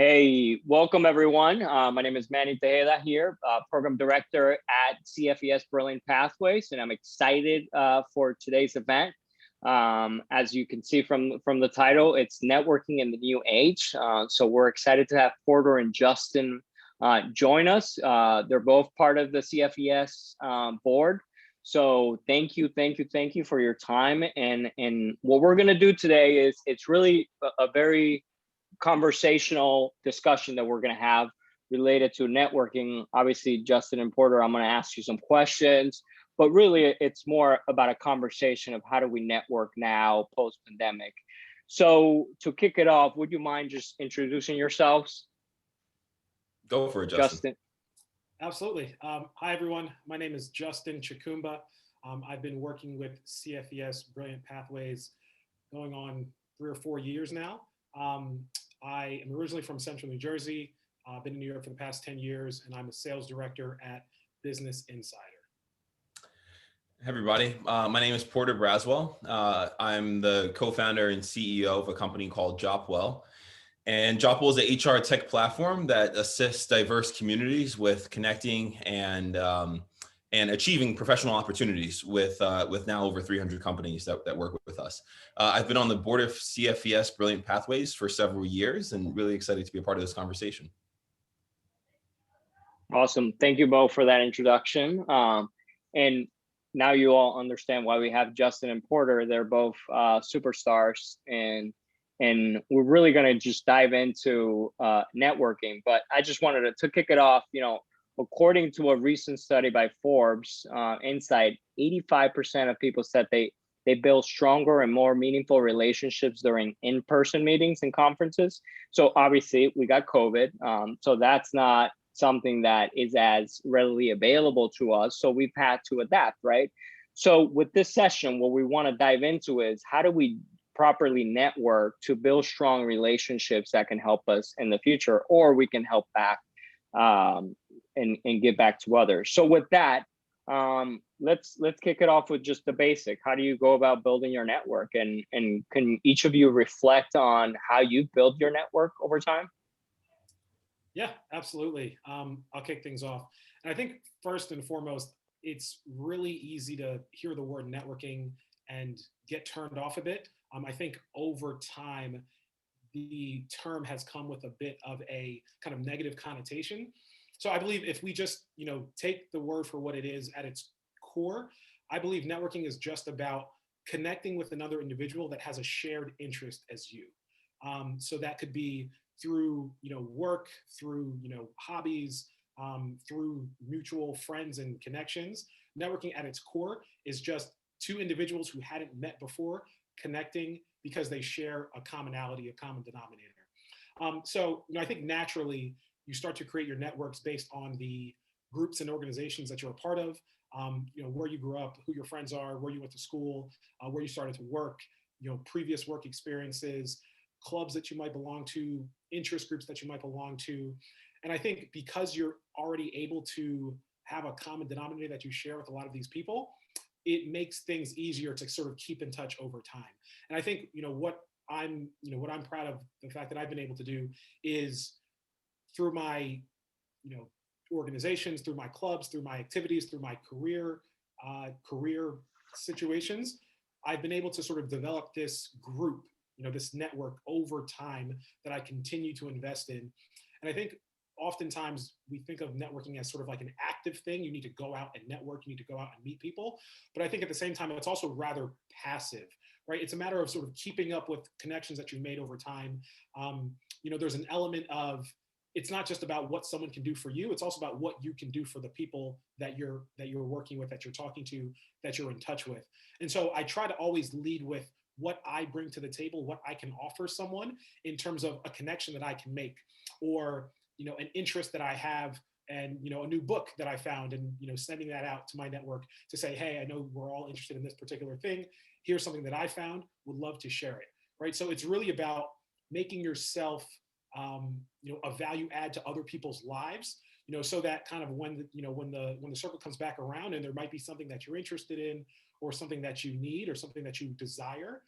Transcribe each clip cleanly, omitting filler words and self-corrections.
Hey, welcome everyone. My name is Manny Tejeda here, Program Director at CFES Brilliant Pathways, and I'm excited for today's event. As you can see from the title, it's Networking in the New Age. So we're excited to have Porter and Justin join us. They're both part of the CFES board. So thank you for your time. And what we're gonna do today is it's really a very conversational discussion that we're going to have related to networking. Obviously, Justin and Porter, I'm going to ask you some questions, but really it's more about a conversation of how do we network now post-pandemic. So to kick it off, would you mind just introducing yourselves? Go for it, Justin. Absolutely. Hi, everyone. My name is Justin Chukumba. I've been working with CFES Brilliant Pathways going on 3 or 4 years now. I am originally from Central New Jersey. I've been in New York for the past 10 years, and I'm a sales director at Business Insider. Hey, everybody. My name is Porter Braswell. I'm the co-founder and CEO of a company called Jopwell. And Jopwell is an HR tech platform that assists diverse communities with connecting and achieving professional opportunities with now over 300 companies that work with us. I've been on the board of CFES Brilliant Pathways for several years and really excited to be a part of this conversation. Awesome. Thank you both for that introduction. And now you all understand why we have Justin and Porter. They're both superstars, and we're really going to just dive into networking. But I just wanted to kick it off, according to a recent study by Forbes Insight, 85% of people said they build stronger and more meaningful relationships during in-person meetings and conferences. So obviously we got COVID, so that's not something that is as readily available to us. So we've had to adapt, right? So with this session, what we want to dive into is how do we properly network to build strong relationships that can help us in the future, or we can help back and give back to others. So with that, let's kick it off with just the basic. How do you go about building your network? And can each of you reflect on how you build your network over time? Yeah, absolutely. I'll kick things off. And I think first and foremost, it's really easy to hear the word networking and get turned off a bit. I think over time, the term has come with a bit of a kind of negative connotation. So I believe if we just, take the word for what it is at its core, I believe networking is just about connecting with another individual that has a shared interest as you. So that could be through, work, through, hobbies, through mutual friends and connections. Networking at its core is just two individuals who hadn't met before connecting because they share a commonality, a common denominator. So, I think naturally you start to create your networks based on the groups and organizations that you're a part of, where you grew up, who your friends are, where you went to school, where you started to work, previous work experiences, clubs that you might belong to, interest groups that you might belong to. And I think because you're already able to have a common denominator that you share with a lot of these people, it makes things easier to sort of keep in touch over time. And I think, what I'm proud of, the fact that I've been able to do is through my, organizations, through my clubs, through my activities, through my career situations, I've been able to sort of develop this group, this network over time that I continue to invest in. And I think oftentimes we think of networking as sort of like an active thing. You need to go out and network, you need to go out and meet people. But I think at the same time, it's also rather passive, right? It's a matter of sort of keeping up with connections that you've made over time. There's an element of, it's not just about what someone can do for you, it's also about what you can do for the people that you're working with, that you're talking to, that you're in touch with. And so I try to always lead with what I bring to the table, what I can offer someone in terms of a connection that I can make, or an interest that I have, and a new book that I found, and sending that out to my network to say, hey, I know we're all interested in this particular thing. Here's something that I found, would love to share it, right? So it's really about making yourself a value add to other people's lives, so that kind of when the circle comes back around and there might be something that you're interested in, or something that you need, or something that you desire,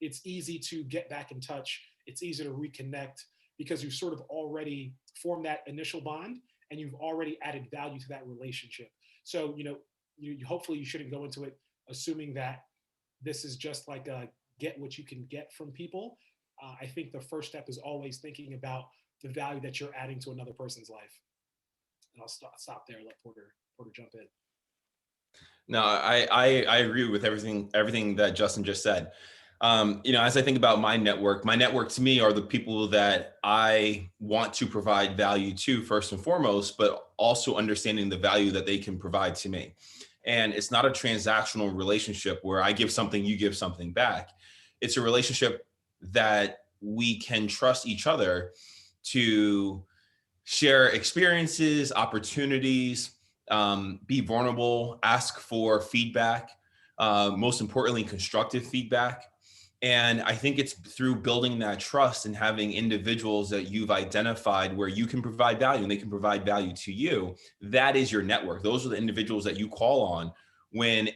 it's easy to get back in touch. It's easy to reconnect. because you've sort of already formed that initial bond and you've already added value to that relationship. So, you hopefully you shouldn't go into it assuming that this is just like a get what you can get from people. I think the first step is always thinking about the value that you're adding to another person's life. And I'll stop there and let Porter jump in. No, I agree with everything that Justin just said. As I think about my network to me are the people that I want to provide value to first and foremost, but also understanding the value that they can provide to me. And it's not a transactional relationship where I give something, you give something back. It's a relationship that we can trust each other to share experiences, opportunities, be vulnerable, ask for feedback, most importantly, constructive feedback. And I think it's through building that trust and having individuals that you've identified where you can provide value and they can provide value to you. That is your network. Those are the individuals that you call on when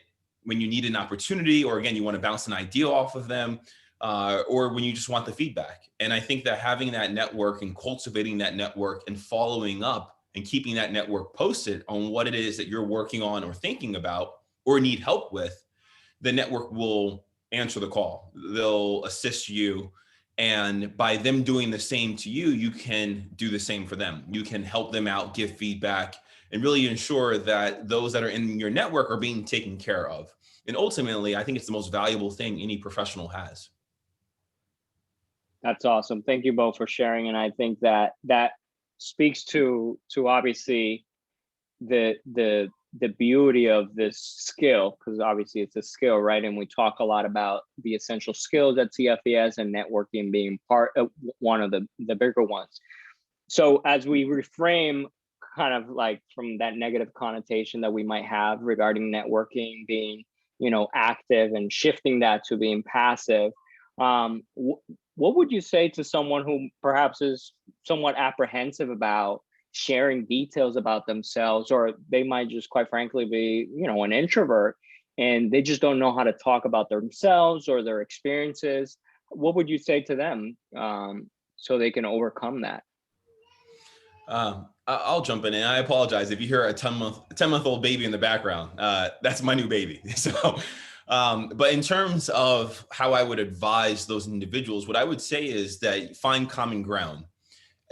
you need an opportunity, or again, you want to bounce an idea off of them, or when you just want the feedback. And I think that having that network and cultivating that network and following up and keeping that network posted on what it is that you're working on or thinking about or need help with, the network will answer the call. They'll assist you. And by them doing the same to you, you can do the same for them. You can help them out, give feedback, and really ensure that those that are in your network are being taken care of. And ultimately, I think it's the most valuable thing any professional has. That's awesome. Thank you both for sharing. And I think that speaks to obviously the beauty of this skill, because obviously it's a skill, right? And we talk a lot about the essential skills at CFES and networking being part of one of the bigger ones. So as we reframe kind of like from that negative connotation that we might have regarding networking being, active, and shifting that to being passive, what would you say to someone who perhaps is somewhat apprehensive about sharing details about themselves, or they might just quite frankly be, an introvert and they just don't know how to talk about themselves or their experiences? What would you say to them so they can overcome that? I'll jump in, and I apologize if you hear a 10-month-old baby in the background. That's my new baby. So, but in terms of how I would advise those individuals, what I would say is that find common ground.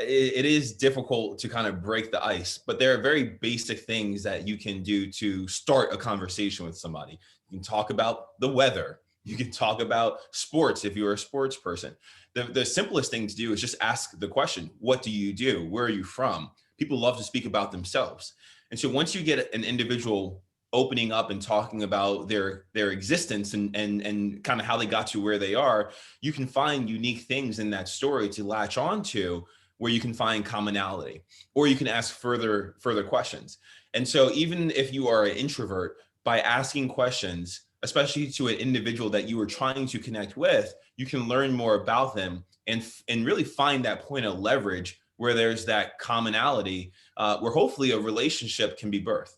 It is difficult to kind of break the ice, but there are very basic things that you can do to start a conversation with somebody. You can talk about the weather. You can talk about sports if you're a sports person. The simplest thing to do is just ask the question, what do you do? Where are you from? People love to speak about themselves. And so once you get an individual opening up and talking about their existence and kind of how they got to where they are, you can find unique things in that story to latch on to, where you can find commonality, or you can ask further questions. And so even if you are an introvert, by asking questions, especially to an individual that you are trying to connect with, you can learn more about them and really find that point of leverage where there's that commonality, where hopefully a relationship can be birthed.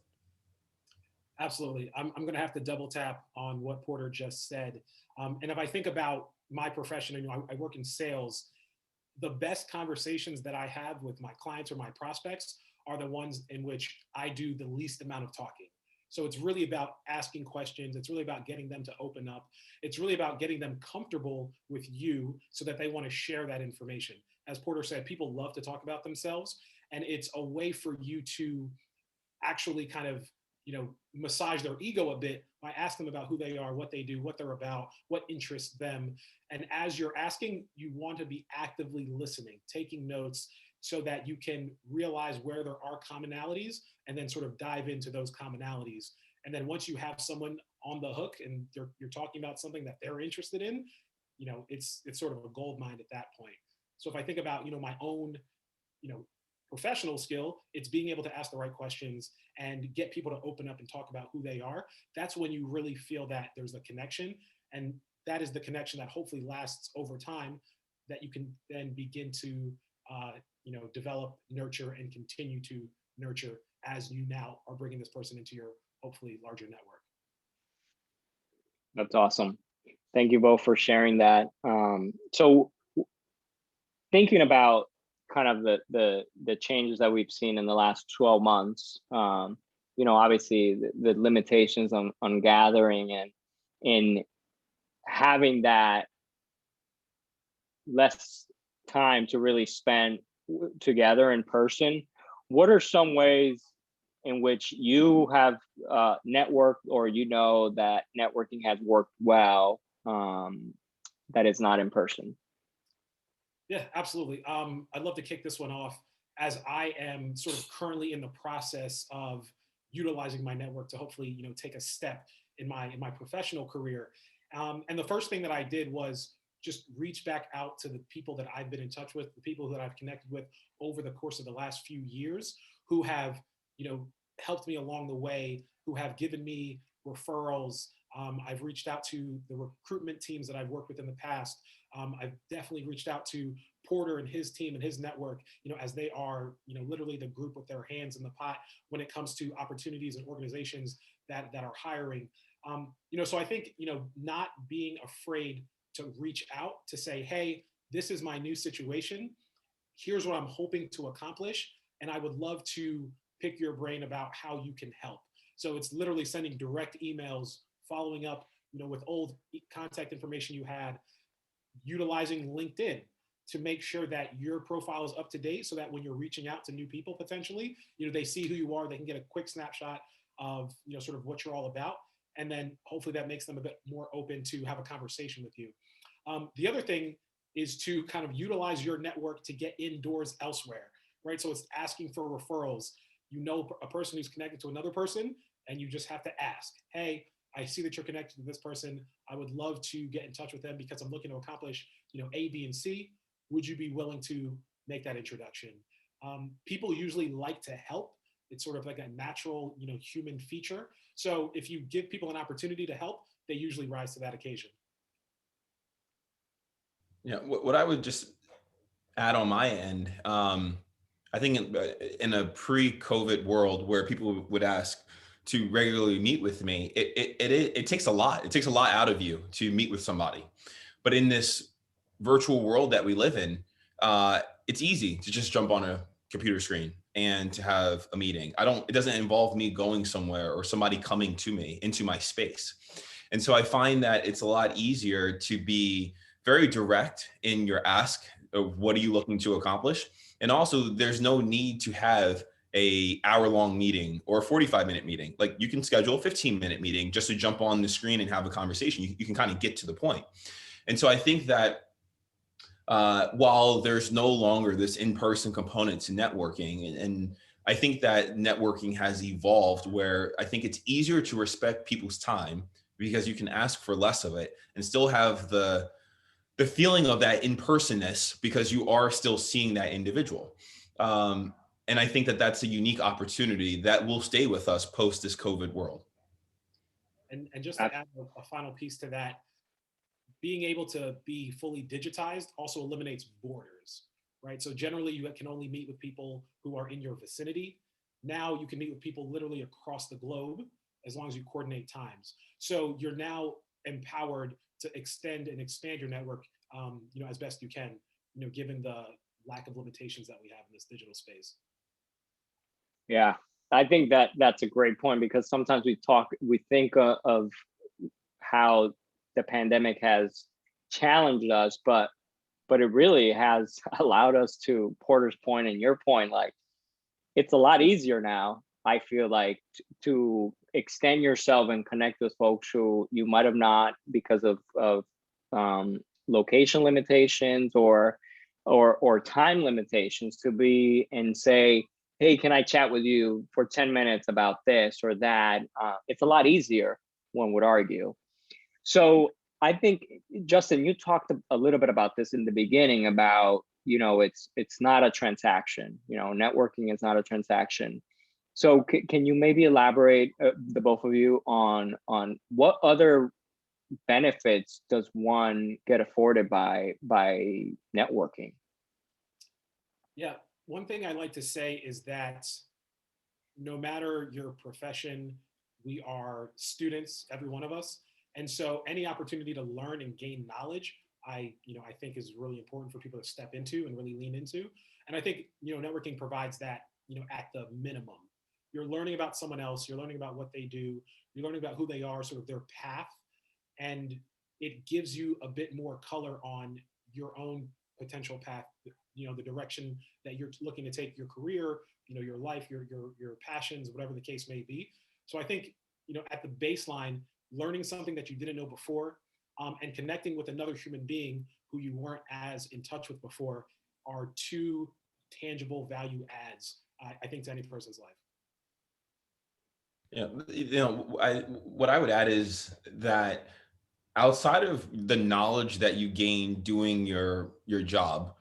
Absolutely. I'm going to have to double tap on what Porter just said. And if I think about my profession, and I work in sales, the best conversations that I have with my clients or my prospects are the ones in which I do the least amount of talking. So it's really about asking questions. It's really about getting them to open up. It's really about getting them comfortable with you so that they want to share that information. As Porter said, people love to talk about themselves, and it's a way for you to actually kind of, massage their ego a bit by asking them about who they are, what they do, what they're about, what interests them. And as you're asking, you want to be actively listening, taking notes, so that you can realize where there are commonalities and then sort of dive into those commonalities. And then once you have someone on the hook and you're talking about something that they're interested in, it's sort of a gold mine at that point. So if I think about, my own, professional skill, it's being able to ask the right questions and get people to open up and talk about who they are. That's when you really feel that there's a connection. And that is the connection that hopefully lasts over time, that you can then begin to, develop, nurture, and continue to nurture as you now are bringing this person into your hopefully larger network. That's awesome. Thank you both for sharing that. So thinking about kind of the changes that we've seen in the last 12 months. Obviously the limitations on gathering and in having that less time to really spend together in person. What are some ways in which you have networked, or that networking has worked well, that is not in person? Yeah, absolutely. I'd love to kick this one off, as I am sort of currently in the process of utilizing my network to hopefully, take a step in my professional career. And the first thing that I did was just reach back out to the people that I've been in touch with, the people that I've connected with over the course of the last few years, who have, helped me along the way, who have given me referrals. I've reached out to the recruitment teams that I've worked with in the past. I've definitely reached out to Porter and his team and his network, as they are, literally the group with their hands in the pot when it comes to opportunities and organizations that are hiring. So I think, not being afraid to reach out to say, hey, this is my new situation. Here's what I'm hoping to accomplish. And I would love to pick your brain about how you can help. So it's literally sending direct emails, following up, with old contact information you had, utilizing LinkedIn to make sure that your profile is up to date, so that when you're reaching out to new people, potentially, they see who you are, they can get a quick snapshot of, sort of what you're all about. And then hopefully that makes them a bit more open to have a conversation with you. The other thing is to kind of utilize your network to get indoors elsewhere, right? So it's asking for referrals. A person who's connected to another person, and you just have to ask, hey, I see that you're connected to this person. I would love to get in touch with them because I'm looking to accomplish, A, B, and C. Would you be willing to make that introduction? People usually like to help. It's sort of like a natural, human feature. So if you give people an opportunity to help, they usually rise to that occasion. Yeah, what I would just add on my end, I think in a pre-COVID world where people would ask to regularly meet with me, it takes a lot. It takes a lot out of you to meet with somebody. But in this virtual world that we live in, it's easy to just jump on a computer screen and to have a meeting. It doesn't involve me going somewhere or somebody coming to me into my space. And so I find that it's a lot easier to be very direct in your ask of what are you looking to accomplish. And also there's no need to have a hour-long meeting or a 45-minute meeting. Like, you can schedule a 15-minute meeting just to jump on the screen and have a conversation. You can kind of get to the point. And so I think that while there's no longer this in-person component to networking, and I think that networking has evolved where I think it's easier to respect people's time because you can ask for less of it and still have the feeling of that in-personness because you are still seeing that individual. And I think that that's a unique opportunity that will stay with us post this COVID world. And just to add a final piece to that, being able to be fully digitized also eliminates borders, right? So generally you can only meet with people who are in your vicinity. Now you can meet with people literally across the globe as long as you coordinate times. So you're now empowered to extend and expand your network, as best you can, given the lack of limitations that we have in this digital space. Yeah, I think that's a great point, because sometimes we think of how the pandemic has challenged us, but it really has allowed us, to Porter's point and your point, like, it's a lot easier now, I feel like, to extend yourself and connect with folks who you might have not, because of location limitations or time limitations, to be and say, hey, can I chat with you for 10 minutes about this or that? It's a lot easier, one would argue. So I think, Justin, you talked a little bit about this in the beginning about, it's not a transaction, networking is not a transaction. So can you maybe elaborate, the both of you, on what other benefits does one get afforded by networking? Yeah, one thing I like to say is that no matter your profession, we are students, every one of us. And so any opportunity to learn and gain knowledge I think is really important for people to step into and really lean into. And I think, networking provides that, at the minimum. You're learning about someone else, you're learning about what they do, you're learning about who they are, sort of their path, and it gives you a bit more color on your own potential path, the direction that you're looking to take your career, your life, your passions, whatever the case may be. So I think, at the baseline, learning something that you didn't know before, and connecting with another human being who you weren't as in touch with before are two tangible value adds, I think, to any person's life. Yeah, what I would add is that outside of the knowledge that you gain doing your job,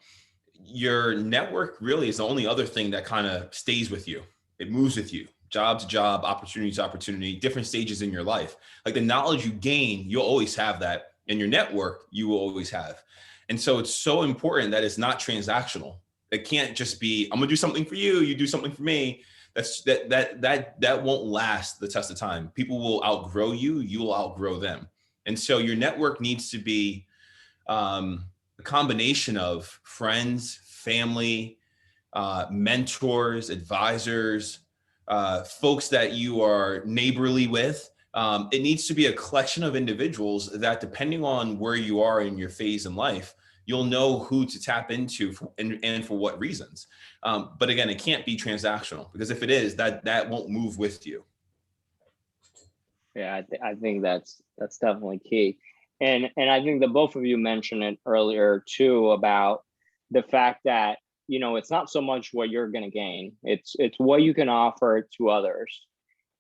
your network really is the only other thing that kind of stays with you. It moves with you, job to job, opportunity to opportunity, different stages in your life. Like the knowledge you gain, you'll always have that, and your network you will always have. And so it's so important that it's not transactional. It can't just be, I'm gonna do something for you, you do something for me. That won't last the test of time. People will outgrow you, you will outgrow them. And so your network needs to be a combination of friends, family, mentors, advisors, folks that you are neighborly with. It needs to be a collection of individuals that, depending on where you are in your phase in life, you'll know who to tap into and for what reasons. But again, it can't be transactional, because if it is, that won't move with you. Yeah, I think that's definitely key. And I think that both of you mentioned it earlier too, about the fact that, it's not so much what you're going to gain, it's what you can offer to others.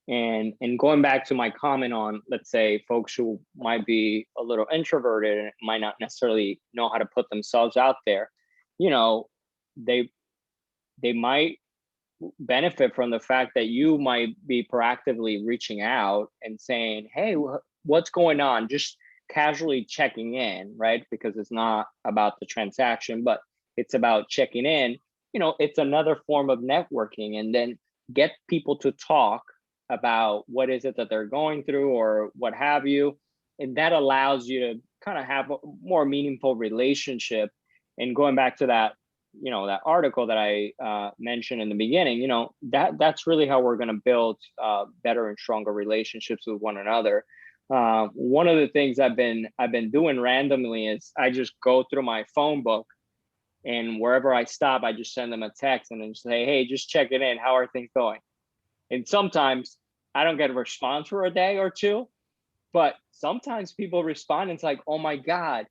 And going back to my comment on, let's say, folks who might be a little introverted and might not necessarily know how to put themselves out there, they might benefit from the fact that you might be proactively reaching out and saying, hey, what's going on? Just casually checking in, right? Because it's not about the transaction, but it's about checking in. It's another form of networking, and then get people to talk about what is it that they're going through or what have you. And that allows you to kind of have a more meaningful relationship. And going back to that, that article that I mentioned in the beginning, that's really how we're going to build better and stronger relationships with one another. One of the things I've been doing randomly is I just go through my phone book, and wherever I stop, I just send them a text and then say, hey, just checking in. How are things going? And sometimes I don't get a response for a day or two, but sometimes people respond and it's like, oh my God,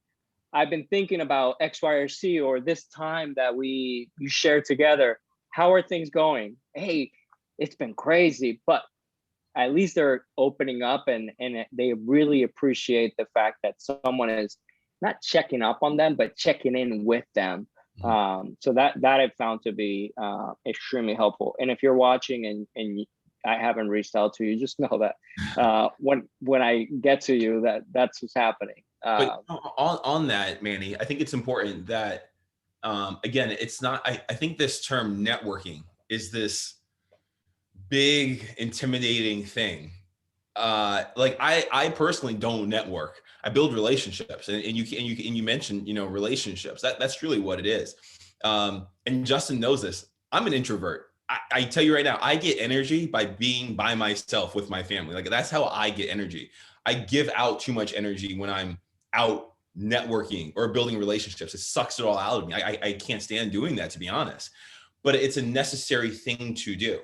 I've been thinking about X, Y, or Z, or this time that you shared together. How are things going? Hey, it's been crazy, but at least they're opening up, and they really appreciate the fact that someone is not checking up on them, but checking in with them. So that I've found to be extremely helpful. And if you're watching and I haven't reached out to you, just know that when I get to you, that's what's happening. But on that, Manny, I think it's important that, again, it's not, I think this term networking is this big, intimidating thing. Like I personally don't network. I build relationships, and you mentioned, relationships. That's really what it is. And Justin knows this. I'm an introvert. I tell you right now, I get energy by being by myself with my family. Like, that's how I get energy. I give out too much energy when I'm out networking or building relationships. It sucks it all out of me. I can't stand doing that, to be honest. But it's a necessary thing to do.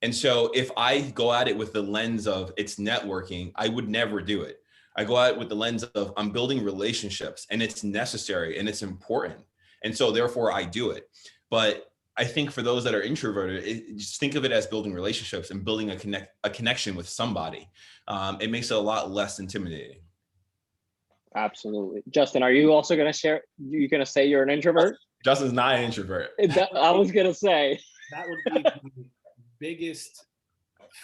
And so if I go at it with the lens of it's networking, I would never do it. I go at it with the lens of I'm building relationships, and it's necessary and it's important. And so therefore I do it. But I think for those that are introverted, just think of it as building relationships and building a connection with somebody. It makes it a lot less intimidating. Absolutely. Justin, are you also going to share? You're going to say you're an introvert? Justin's not an introvert. I was going to say. That would be the biggest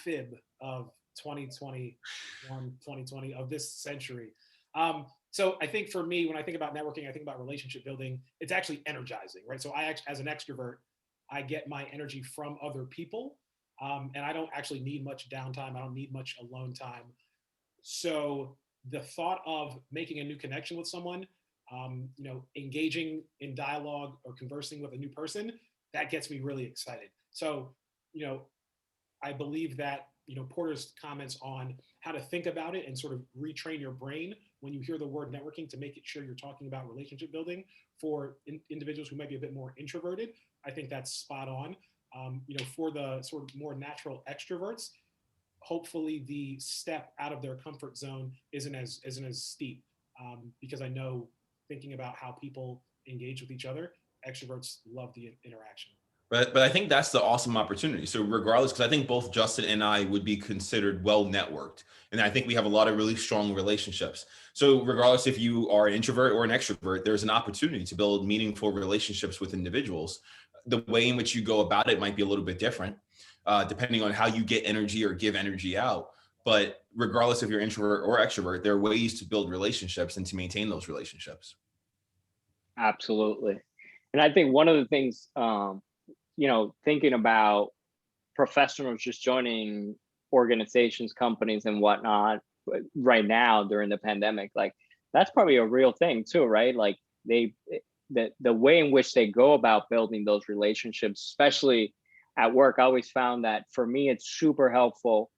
fib of 2021, 2020, of this century. So I think for me, when I think about networking, I think about relationship building. It's actually energizing, right? So as an extrovert, I get my energy from other people, and I don't actually need much downtime. I don't need much alone time. So the thought of making a new connection with someone engaging in dialogue or conversing with a new person, that gets me really excited. So, I believe that, Porter's comments on how to think about it and sort of retrain your brain when you hear the word networking to make it sure you're talking about relationship building for individuals who might be a bit more introverted. I think that's spot on. For the sort of more natural extroverts, hopefully the step out of their comfort zone isn't as steep, because I know, thinking about how people engage with each other, extroverts love the interaction. But I think that's the awesome opportunity. So regardless, because I think both Justin and I would be considered well networked. And I think we have a lot of really strong relationships. So regardless if you are an introvert or an extrovert, there's an opportunity to build meaningful relationships with individuals. The way in which you go about it might be a little bit different, depending on how you get energy or give energy out. But regardless if you're introvert or extrovert, there are ways to build relationships and to maintain those relationships. Absolutely. And I think one of the things, thinking about professionals just joining organizations, companies and whatnot right now during the pandemic, like that's probably a real thing too, right? Like the way in which they go about building those relationships, especially at work, I always found that for me, it's super helpful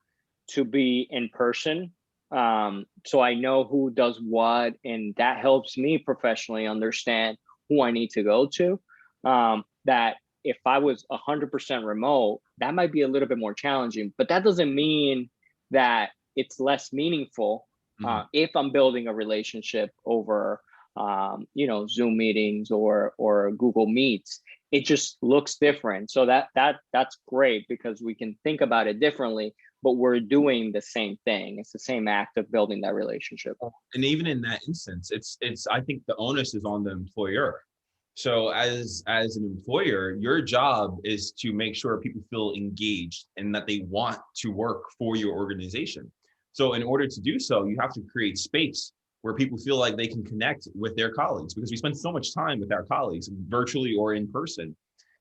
to be in person. So I know who does what, and that helps me professionally understand who I need to go to. That if I was 100% remote, that might be a little bit more challenging, but that doesn't mean that it's less meaningful if I'm building a relationship over, Zoom meetings or Google Meets. It just looks different. So that's great because we can think about it differently, but we're doing the same thing. It's the same act of building that relationship. And even in that instance, it's I think the onus is on the employer. So as an employer, your job is to make sure people feel engaged and that they want to work for your organization. So in order to do so, you have to create space where people feel like they can connect with their colleagues, because we spend so much time with our colleagues, virtually or in person,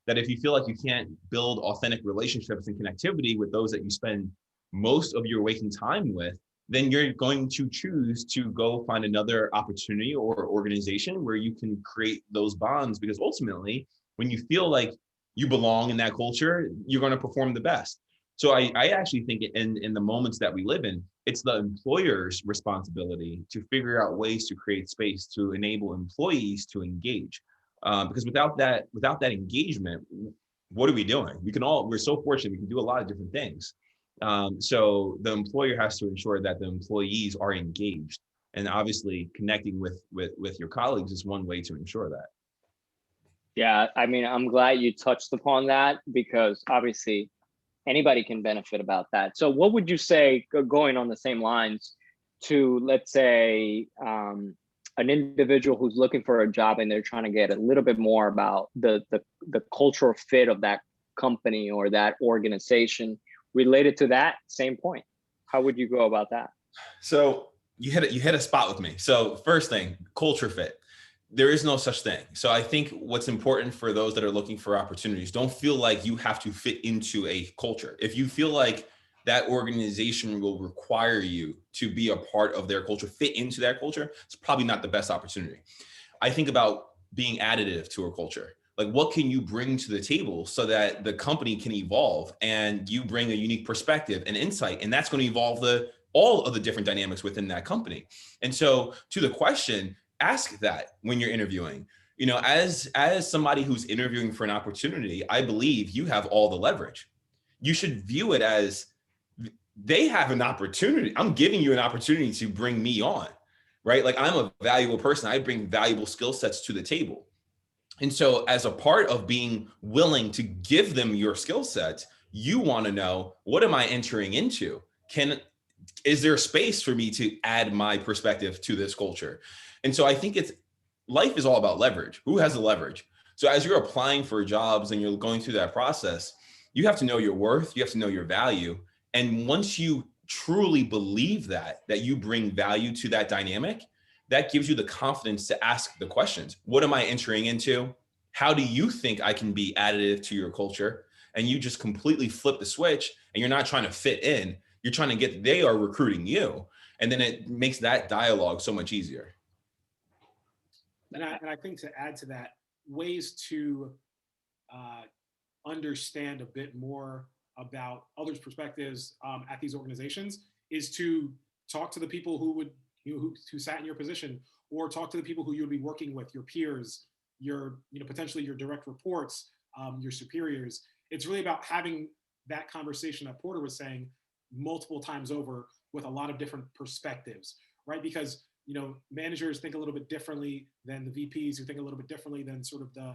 that if you feel like you can't build authentic relationships and connectivity with those that you spend most of your waking time with, then you're going to choose to go find another opportunity or organization where you can create those bonds. Because ultimately, when you feel like you belong in that culture, you're going to perform the best. So I actually think in the moments that we live in, it's the employer's responsibility to figure out ways to create space to enable employees to engage. Because without that engagement, what are we doing? We're so fortunate, we can do a lot of different things. So the employer has to ensure that the employees are engaged, and obviously connecting with your colleagues is one way to ensure that. Yeah, I mean, I'm glad you touched upon that because obviously anybody can benefit about that. So what would you say, going on the same lines, to, let's say, an individual who's looking for a job and they're trying to get a little bit more about the cultural fit of that company or that organization related to that same point? How would you go about that? So you hit a spot with me. So first thing, culture fit. There is no such thing. So I think what's important for those that are looking for opportunities, don't feel like you have to fit into a culture. If you feel like that organization will require you to be a part of their culture, fit into that culture, it's probably not the best opportunity. I think about being additive to a culture. Like, what can you bring to the table so that the company can evolve and you bring a unique perspective and insight, and that's going to evolve all of the different dynamics within that company. And so to the question, ask that when you're interviewing. As somebody who's interviewing for an opportunity, I believe you have all the leverage. You should view it as they have an opportunity. I'm giving you an opportunity to bring me on, right? Like, I'm a valuable person. I bring valuable skill sets to the table. And so as a part of being willing to give them your skill sets, you want to know, what am I entering into? Is there space for me to add my perspective to this culture? And so I think life is all about leverage. Who has the leverage? So as you're applying for jobs and you're going through that process, you have to know your worth, you have to know your value. And once you truly believe that you bring value to that dynamic, that gives you the confidence to ask the questions. What am I entering into? How do you think I can be additive to your culture? And you just completely flip the switch, and you're not trying to fit in. You're trying to they are recruiting you. And then it makes that dialogue so much easier. And I think to add to that, ways to understand a bit more about others' perspectives at these organizations is to talk to the people who sat in your position, or talk to the people who you would be working with, your peers, your potentially your direct reports, your superiors. It's really about having that conversation that Porter was saying multiple times over with a lot of different perspectives, right? Because managers think a little bit differently than the VPs, who think a little bit differently than sort of the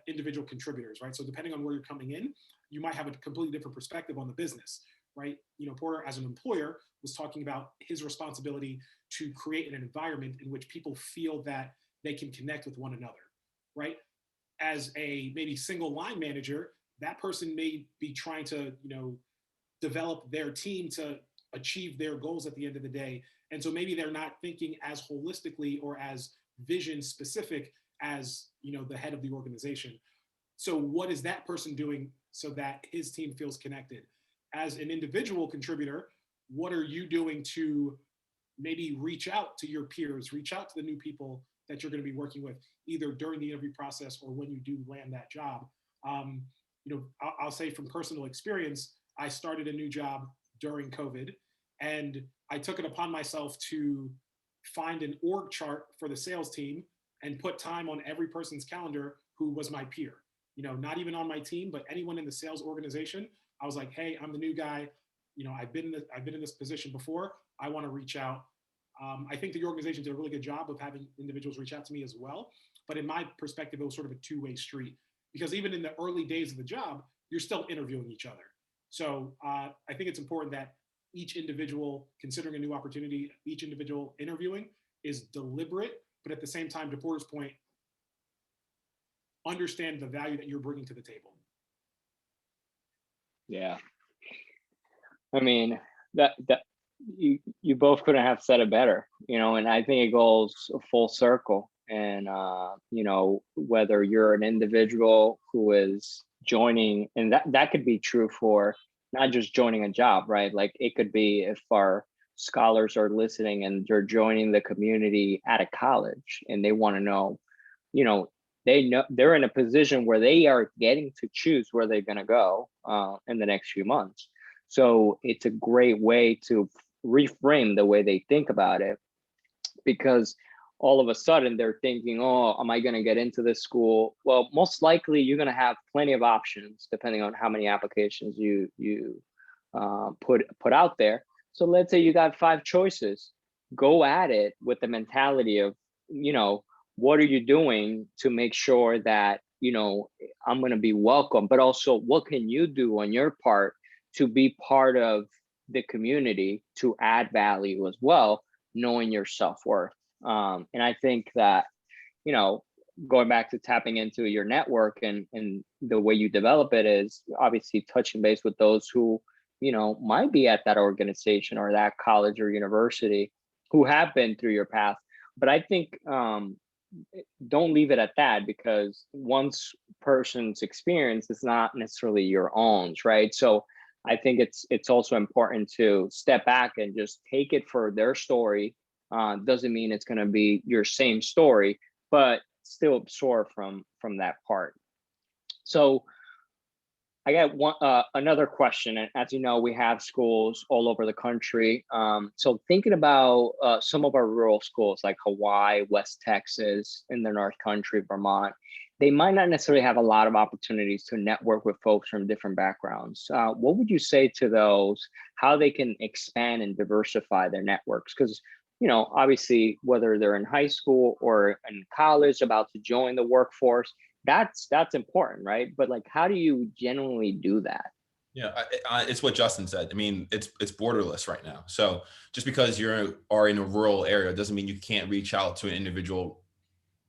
individual contributors, right? So depending on where you're coming in, you might have a completely different perspective on the business, right? Porter, as an employer, was talking about his responsibility to create an environment in which people feel that they can connect with one another, right? As a maybe single line manager, that person may be trying to, develop their team to achieve their goals at the end of the day. And so maybe they're not thinking as holistically or as vision specific as, the head of the organization. So what is that person doing so that his team feels connected? As an individual contributor, what are you doing to maybe reach out to your peers, reach out to the new people that you're going to be working with, either during the interview process or when you do land that job? I'll say from personal experience, I started a new job during COVID, and I took it upon myself to find an org chart for the sales team and put time on every person's calendar who was my peer. Not even on my team, but anyone in the sales organization. I was like, hey, I'm the new guy. I've been in this position before. I want to reach out. I think the organization did a really good job of having individuals reach out to me as well. But in my perspective, it was sort of a two-way street, because even in the early days of the job, you're still interviewing each other. So I think it's important that each individual considering a new opportunity, each individual interviewing is deliberate, but at the same time, to Porter's point, understand the value that you're bringing to the table. Yeah. I mean, that you both couldn't have said it better, and I think it goes full circle. And, whether you're an individual who is joining, and that could be true for not just joining a job, right? Like it could be if our scholars are listening and they're joining the community at a college and they want to know, they know they're in a position where they are getting to choose where they're going to go in the next few months. So it's a great way to reframe the way they think about it, because all of a sudden they're thinking, oh, am I going to get into this school? Well, most likely you're going to have plenty of options depending on how many applications you put out there. So let's say you got 5 choices. Go at it with the mentality of, what are you doing to make sure that, I'm going to be welcome, but also what can you do on your part to be part of the community to add value as well, knowing your self-worth. And I think that, going back to tapping into your network and the way you develop it is obviously touching base with those who, might be at that organization or that college or university who have been through your path. But I think don't leave it at that, because one's person's experience is not necessarily your own, right? So I think it's also important to step back and just take it for their story. Doesn't mean it's going to be your same story, but still absorb from that part. So I got another question, and as you know, we have schools all over the country. So thinking about some of our rural schools like Hawaii, West Texas, in the North Country, Vermont, they might not necessarily have a lot of opportunities to network with folks from different backgrounds. What would you say to those, how they can expand and diversify their networks? Because, obviously, whether they're in high school or in college about to join the workforce, that's important, right? But like, how do you genuinely do that? Yeah, it's what Justin said. I mean, it's borderless right now. So just because you are in a rural area doesn't mean you can't reach out to an individual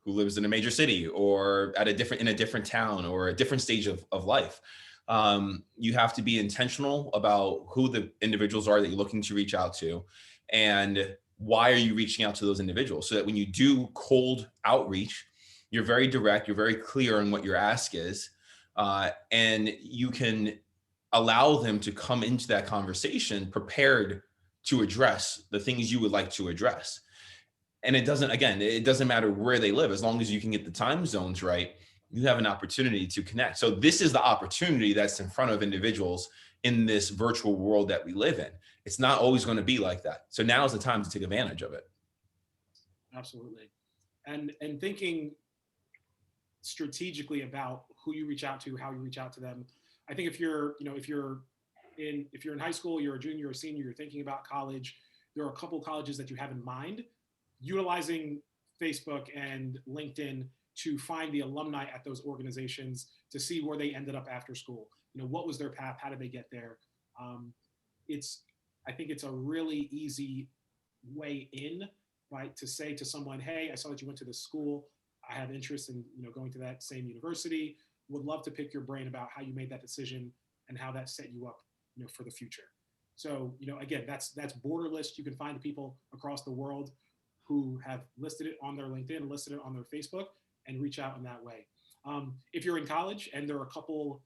who lives in a major city or in a different town or a different stage of life. You have to be intentional about who the individuals are that you're looking to reach out to, and why are you reaching out to those individuals, so that when you do cold outreach, you're very direct, you're very clear on what your ask is, and you can allow them to come into that conversation prepared to address the things you would like to address. And it doesn't matter where they live. As long as you can get the time zones right, you have an opportunity to connect. So this is the opportunity that's in front of individuals in this virtual world that we live in. It's not always going to be like that. So now is the time to take advantage of it. Absolutely. And thinking strategically about who you reach out to, how you reach out to them. I think if you're in high school, you're a junior or a senior, you're thinking about college, there are a couple colleges that you have in mind, utilizing Facebook and LinkedIn to find the alumni at those organizations to see where they ended up after school. What was their path? How did they get there? I think it's a really easy way in, right? To say to someone, hey, I saw that you went to this school. I have interest in going to that same university. Would love to pick your brain about how you made that decision and how that set you up for the future. So again, that's borderless. You can find people across the world who have listed it on their LinkedIn, listed it on their Facebook, and reach out in that way. If you're in college and there are a couple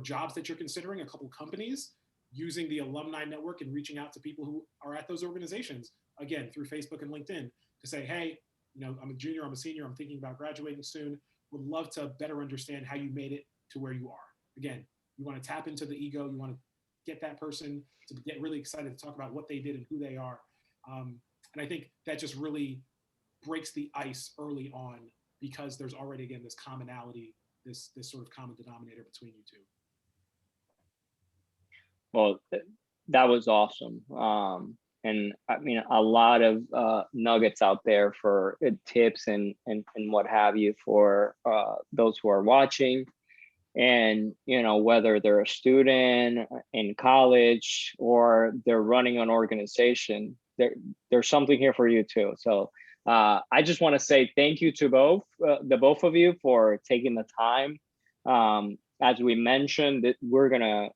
jobs that you're considering, a couple companies, using the alumni network and reaching out to people who are at those organizations, again, through Facebook and LinkedIn, to say, hey, I'm a junior, I'm a senior, I'm thinking about graduating soon. Would love to better understand how you made it to where you are. Again, you want to tap into the ego. You want to get that person to get really excited to talk about what they did and who they are. And I think that just really breaks the ice early on, because there's already, again, this commonality, this sort of common denominator between you two. Well, that was awesome. And I mean, a lot of nuggets out there for tips and what have you for those who are watching. And, whether they're a student in college or they're running an organization, there's something here for you too. So I just want to say thank you to the both of you for taking the time. As we mentioned, that we're gonna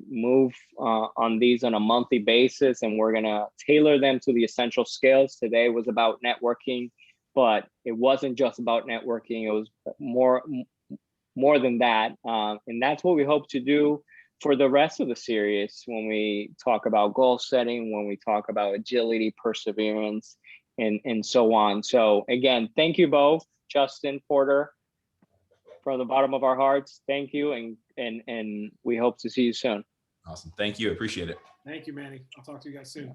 move on these on a monthly basis, and we're gonna tailor them to the essential skills. Today was about networking, but it wasn't just about networking. It was more than that, and that's what we hope to do for the rest of the series when we talk about goal setting, when we talk about agility, perseverance, and so on. So again, thank you both, Justin, Porter. From the bottom of our hearts, thank you, and we hope to see you soon. Awesome. Thank you. Appreciate it. Thank you, Manny. I'll talk to you guys soon.